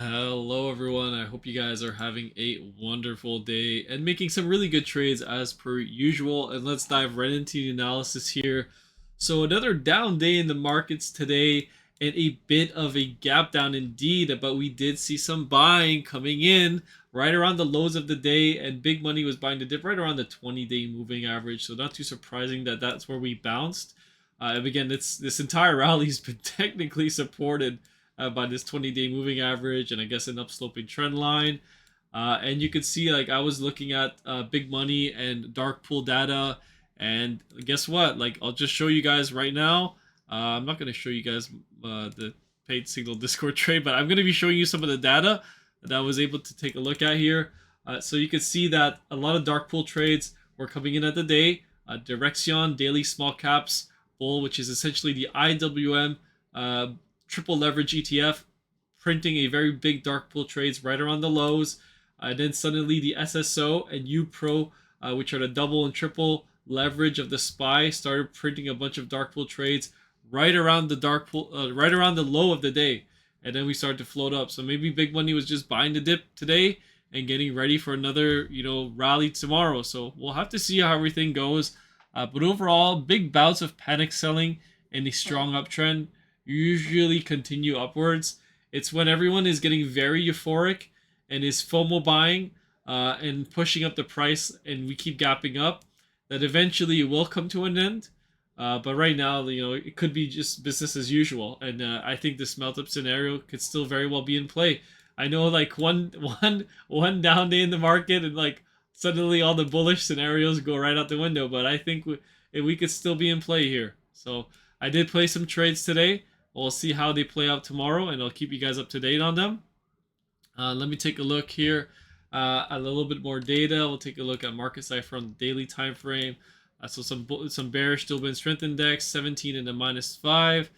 Hello, everyone. I hope you guys are having a wonderful day and making some really good trades as per usual. And let's dive right into the analysis here. So, another down day in the markets today and a bit of a gap down indeed, but we did see some buying coming in right around the lows of the day, and big money was buying the dip right around the 20-day moving average. So, not too surprising that that's where we bounced. And again, this entire rally has been technically supported by this 20-day moving average and I guess an upsloping trend line. And you could see, like, I was looking at big money and dark pool data, and guess what? Like, I'll just show you guys right now. I'm not going to show you guys the paid signal Discord trade, but I'm going to be showing you some of the data that I was able to take a look at here. So you can see that a lot of dark pool trades were coming in at the day. Direction daily small caps bull, which is essentially the IWM triple leverage ETF, printing a very big dark pool trades right around the lows. And then suddenly the SSO and UPRO, which are the double and triple leverage of the SPY, started printing a bunch of dark pool trades right around the dark pool, right around the low of the day. And then we started to float up. So maybe big money was just buying the dip today and getting ready for another, rally tomorrow. So we'll have to see how everything goes. But overall, big bouts of panic selling and a strong uptrend usually continue upwards. It's when everyone is getting very euphoric and is FOMO buying and pushing up the price, and we keep gapping up, that eventually it will come to an end. But right now, it could be just business as usual, and I think this melt up scenario could still very well be in play. I know, like one down day in the market, and like suddenly all the bullish scenarios go right out the window. But I think we could still be in play here. So I did play some trades today. We'll see how they play out tomorrow, and I'll keep you guys up to date on them. Let me take a look here at a little bit more data. We'll take a look at market Cipher on the daily time frame. So some bearish Stillman Strength Index, 17 in the -5.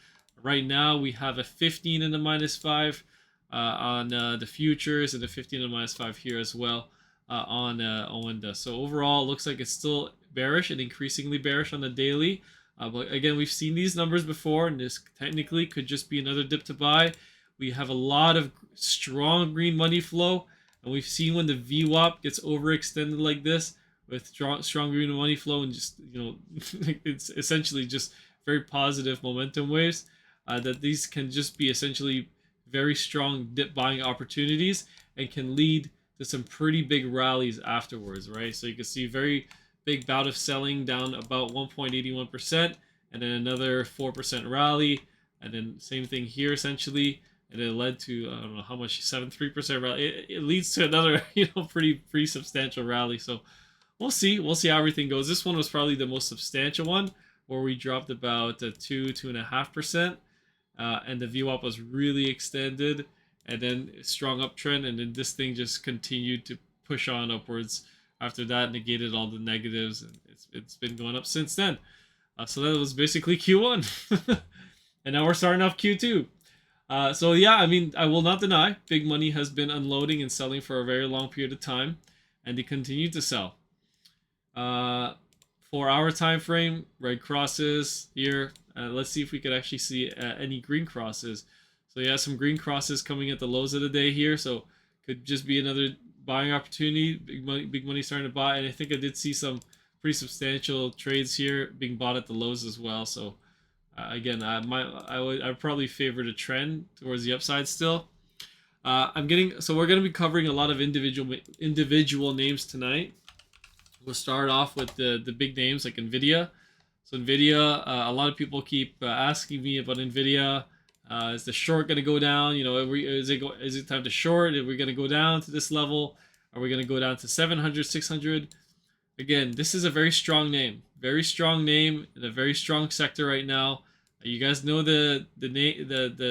Right now we have a 15 in the -5 on the futures, and the 15 in the -5 here as well on ONDA. So overall, it looks like it's still bearish and increasingly bearish on the daily. But again, we've seen these numbers before, and this technically could just be another dip to buy. We have a lot of strong green money flow, and we've seen when the VWAP gets overextended like this with strong green money flow, and just, it's essentially just very positive momentum waves, that these can just be essentially very strong dip buying opportunities and can lead to some pretty big rallies afterwards, right? So you can see very big bout of selling down about 1.81%, and then another 4% rally, and then same thing here essentially, and it led to, I don't know how much, 7.3% rally. It leads to another pretty substantial rally. So we'll see how everything goes. This one was probably the most substantial one, where we dropped about 2.5%, and the VWAP was really extended, and then strong uptrend, and then this thing just continued to push on upwards. After that, negated all the negatives, and it's been going up since then. So that was basically Q1, and now we're starting off Q2. So yeah, I mean, I will not deny big money has been unloading and selling for a very long period of time, and they continue to sell. 4-hour time frame, red crosses here. Let's see if we could actually see any green crosses. So yeah, some green crosses coming at the lows of the day here. So could just be another buying opportunity. Big money starting to buy, and I think I did see some pretty substantial trades here being bought at the lows as well. So again, I probably favor the trend towards the upside still. So we're gonna be covering a lot of individual names tonight. We'll start off with the big names like NVDA. So NVIDIA, a lot of people keep asking me about NVIDIA. Is the short going to go down? Is it time to short? Are we going to go down to this level? Are we going to go down to 700, 600? Again, this is a very strong name in a very strong sector right now. You guys know the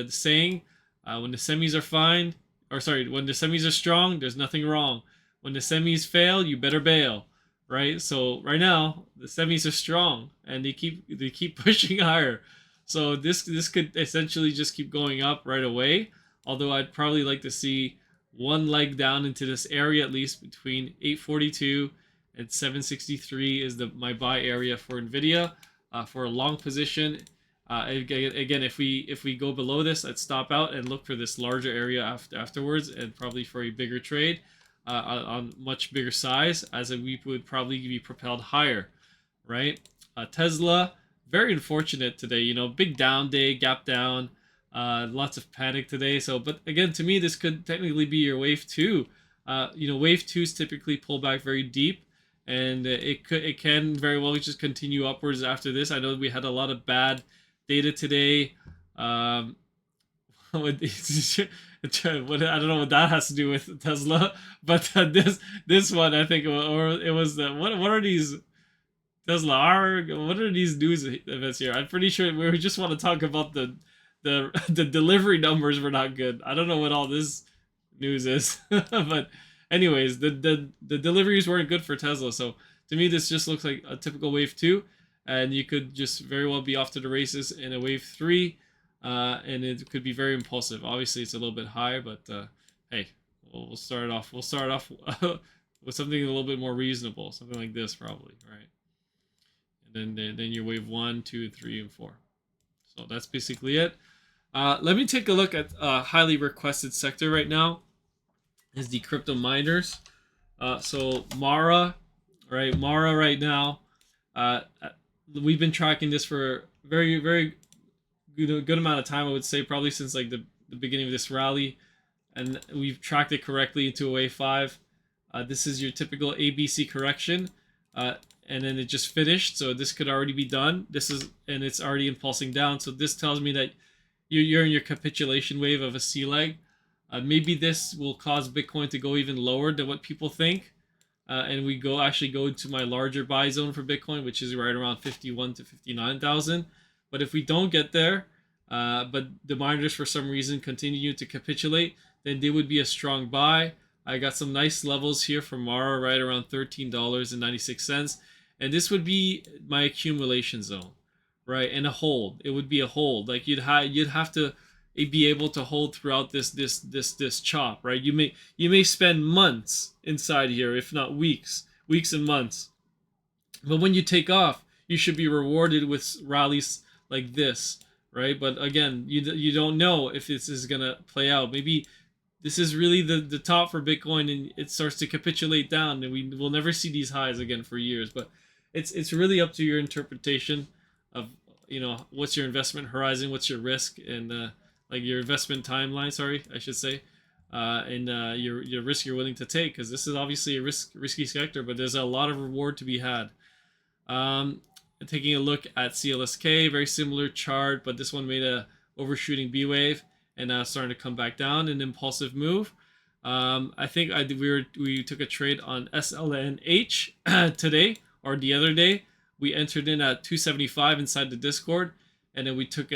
saying, when the semis are fine, when the semis are strong, there's nothing wrong. When the semis fail, you better bail. Right? So right now the semis are strong, and they keep pushing higher. So this could essentially just keep going up right away. Although I'd probably like to see one leg down into this area, at least between 842 and 763 is my buy area for NVIDIA for a long position. Again, if we go below this, I'd stop out and look for this larger area afterwards, and probably for a bigger trade on much bigger size, as we would probably be propelled higher, right? Tesla, very unfortunate today. You know, big down day, gap down, lots of panic today. So, but again, to me, this could technically be your wave two. You know, wave twos typically pull back very deep, and it can very well just continue upwards after this. I know we had a lot of bad data today. What, I don't know what that has to do with Tesla, but this one I think, or it was the what are these Tesla are what are these news events here? I'm pretty sure we just want to talk about the delivery numbers were not good. I don't know what all this news is, but anyways, the deliveries weren't good for Tesla. So to me, this just looks like a typical wave two, and you could just very well be off to the races in a wave three, and it could be very impulsive. Obviously, it's a little bit high, but hey, we'll start off. We'll start off with something a little bit more reasonable, something like this probably, right? And then your wave 1, 2, 3, and 4. So that's basically it. Let me take a look at a highly requested sector right now. Is the crypto miners. So Mara, right? Mara right now. We've been tracking this for very good amount of time. I would say probably since like the beginning of this rally, and we've tracked it correctly into a wave 5. This is your typical ABC correction. And then it just finished, so this could already be done. And it's already impulsing down, so this tells me that you're in your capitulation wave of a C leg. Maybe this will cause Bitcoin to go even lower than what people think, and we actually go into my larger buy zone for Bitcoin, which is right around 51 to 59,000. But if we don't get there, but the miners for some reason continue to capitulate, then they would be a strong buy. I got some nice levels here for Mara, right around $13.96. And this would be my accumulation zone, right? And a hold. It would be a hold. Like you'd have to be able to hold throughout this chop, right? You may spend months inside here, if not weeks and months. But when you take off, you should be rewarded with rallies like this, right? But again, you don't know if this is gonna play out. Maybe this is really the top for Bitcoin, and it starts to capitulate down, and we will never see these highs again for years. But it's really up to your interpretation of, you know, what's your investment horizon, what's your risk, and like your investment timeline. Sorry, I should say, and your risk you're willing to take, because this is obviously a risky sector, but there's a lot of reward to be had. Taking a look at CLSK, very similar chart, but this one made a overshooting B wave, and now starting to come back down, an impulsive move. I think we took a trade on SLNH today, or the other day. We entered in at 275 inside the Discord, and then we took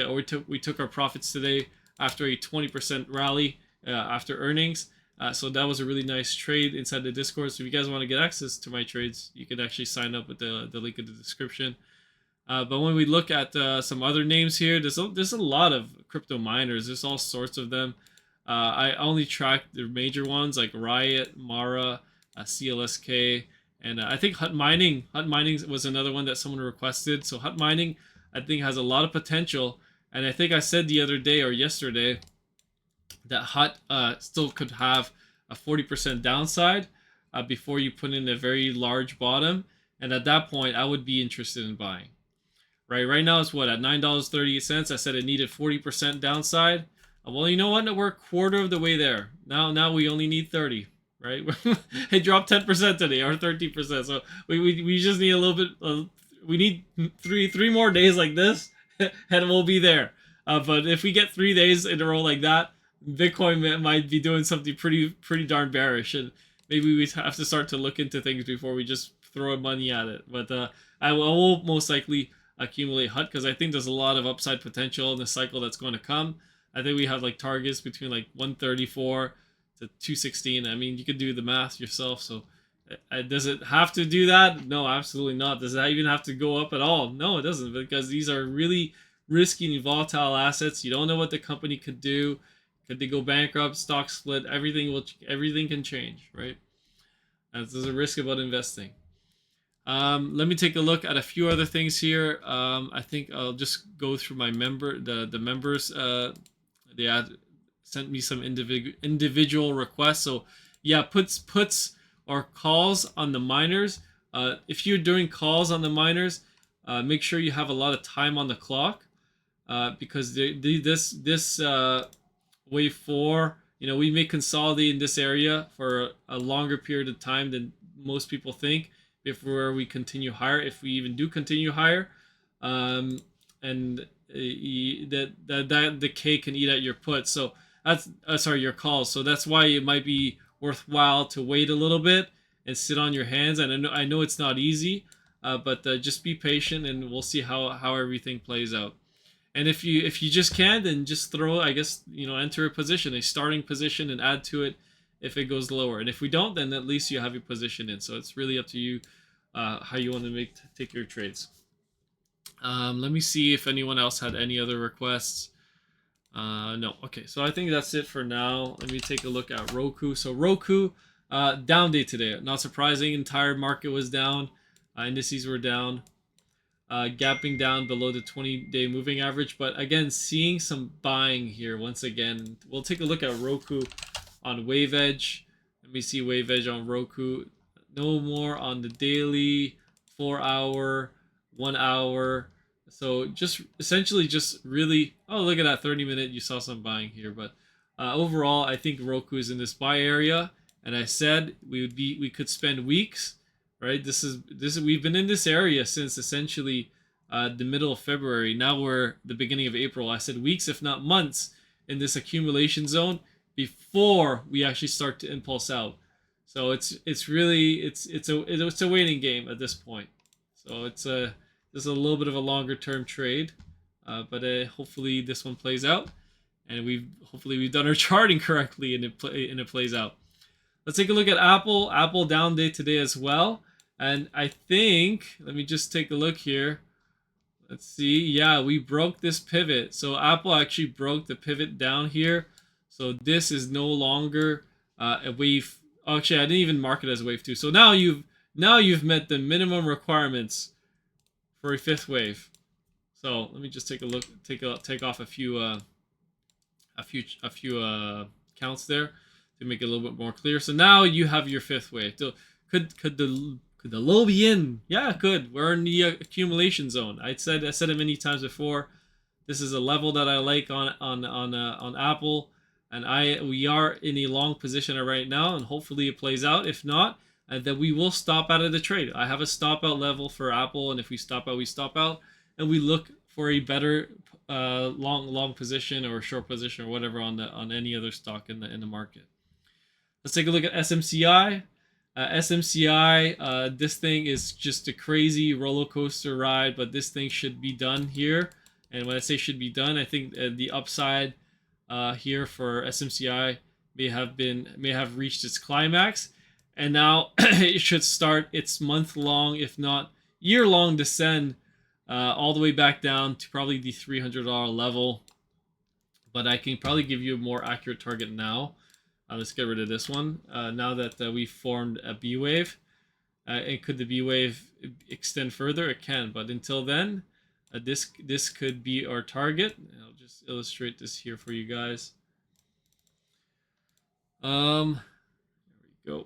our profits today after a 20% rally after earnings. So that was a really nice trade inside the Discord. So if you guys want to get access to my trades, you can actually sign up with the link in the description. But when we look at some other names here, there's a lot of crypto miners. There's all sorts of them. I only track the major ones like RIOT, Mara, CLSK, and I think Hut Mining. Hut Mining was another one that someone requested. So Hut Mining, I think, has a lot of potential. And I think I said the other day or yesterday that Hut still could have a 40% downside before you put in a very large bottom. And at that point, I would be interested in buying. Right now it's what, at $9.38. I said it needed 40% downside. Well, you know what? We're a quarter of the way there. Now we only need 30, right? It dropped 10% today, or 13%. So we just need a little bit. We need three more days like this, and we'll be there. But if we get 3 days in a row like that, Bitcoin might be doing something pretty darn bearish, and maybe we have to start to look into things before we just throw money at it. But I will most likely accumulate Hut, because I think there's a lot of upside potential in the cycle that's going to come. I think we have like targets between like 134 to 216. I mean, you could do the math yourself. So does it have to do that? No, absolutely not. Does that even have to go up at all? No, it doesn't, because these are really risky and volatile assets. You don't know what the company could do. Could they go bankrupt, stock split? Everything can change, right? There's a risk about investing. Let me take a look at a few other things here. I think I'll just go through my the members. They had sent me some individual requests. So yeah, puts or calls on the miners. If you're doing calls on the miners, make sure you have a lot of time on the clock, because this wave 4, we may consolidate in this area for a longer period of time than most people think before we continue higher, if we even do continue higher. And that decay can eat at your put. So that's sorry, your calls. So that's why it might be worthwhile to wait a little bit and sit on your hands. And I know it's not easy, but just be patient, and we'll see how everything plays out. And if you just can't, then just throw, I guess, enter a starting position, and add to it if it goes lower. And if we don't, then at least you have your position in. So it's really up to you how you want to take your trades. Let me see if anyone else had any other requests. No. Okay, so I think that's it for now. Let me take a look at ROKU. So ROKU, down day today. Not surprising, entire market was down. Indices were down. Gapping down below the 20-day moving average. But again, seeing some buying here once again. We'll take a look at ROKU on Wave Edge. Let me see Wave Edge on ROKU. No more on the daily, 4-hour, 1 hour. So just essentially just really, oh, look at that 30-minute. You saw some buying here. But overall, I think ROKU is in this buy area. And I said we could spend weeks. Right, we've been in this area since essentially the middle of February. Now we're the beginning of April. I said weeks, if not months, in this accumulation zone before we actually start to impulse out. So it's a waiting game at this point. So it's a little bit of a longer term trade, but hopefully this one plays out, and we've done our charting correctly, and it plays out. Let's take a look at Apple. Apple down day today as well. And I think, let me just take a look here. Let's see. Yeah, we broke this pivot. So Apple actually broke the pivot down here. So this is no longer a wave. Actually, I didn't even mark it as wave 2. So now you've met the minimum requirements for a 5th wave. So let me just take a look. Take off a few counts there to make it a little bit more clear. So now you have your 5th wave. So could the low be in? Yeah, it could. We're in the accumulation zone. I said it many times before. This is a level that I like on Apple, and we are in a long position right now, and hopefully it plays out. If not, then we will stop out of the trade. I have a stop out level for Apple, and if we stop out, we stop out, and we look for a better long position or short position or whatever on any other stock in the market. Let's take a look at SMCI. SMCI, this thing is just a crazy roller coaster ride, but this thing should be done here. And when I say should be done, I think the upside here for SMCI may have reached its climax, and now it should start its month-long, if not year-long descent all the way back down to probably the $300 level. But I can probably give you a more accurate target now. Let's get rid of this one. Now that we formed a B wave, and could the B wave extend further? It can, but until then, this could be our target. I'll just illustrate this here for you guys. There we go.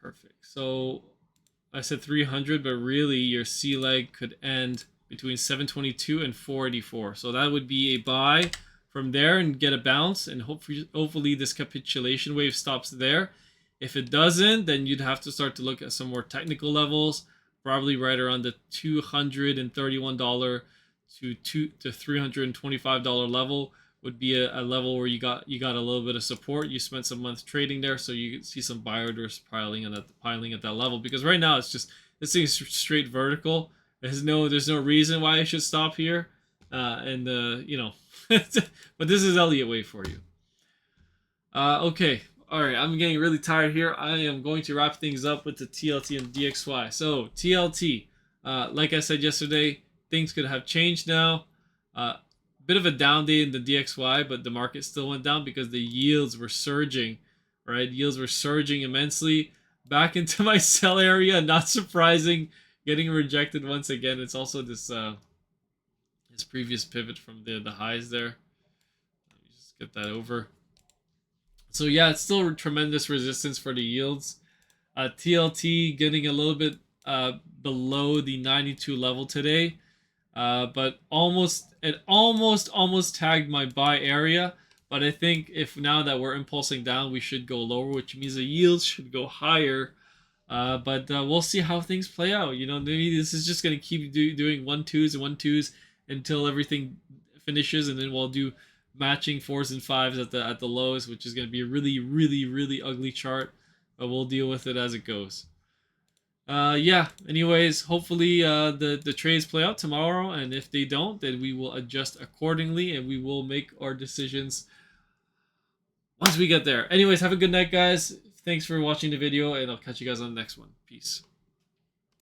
Perfect. So I said 300, but really your C leg could end between 722 and 484. So that would be a buy from there and get a bounce, and hopefully this capitulation wave stops there. If it doesn't, then you'd have to start to look at some more technical levels, probably right around the $231 to $325 level would be a level where you got a little bit of support. You spent some months trading there, so you can see some buy orders piling at that level, because right now it's just, this thing is straight vertical. There's no reason why it should stop here, but this is Elliott wave for you. Okay, all right, I'm getting really tired here. I am going to wrap things up with the TLT and DXY. So TLT, like I said yesterday, things could have changed now. Bit of a down day in the DXY, but the market still went down because the yields were surging, right? Yields were surging immensely back into my sell area. Not surprising. getting rejected once again. It's also this his previous pivot from the highs there. Let me just get that over. So yeah, it's still tremendous resistance for the yields. TLT getting a little bit below the 92 level today, but almost tagged my buy area. But I think if now that we're impulsing down, we should go lower, which means the yields should go higher. But we'll see how things play out. You know, maybe this is just going to keep doing 1-2s and 1-2s until everything finishes, and then we'll do matching 4s and 5s at the lows, which is going to be a really ugly chart. But we'll deal with it as it goes. Yeah. Anyways, hopefully the trades play out tomorrow, and if they don't, then we will adjust accordingly, and we will make our decisions once we get there. Anyways, have a good night, guys. Thanks for watching the video, and I'll catch you guys on the next one. Peace.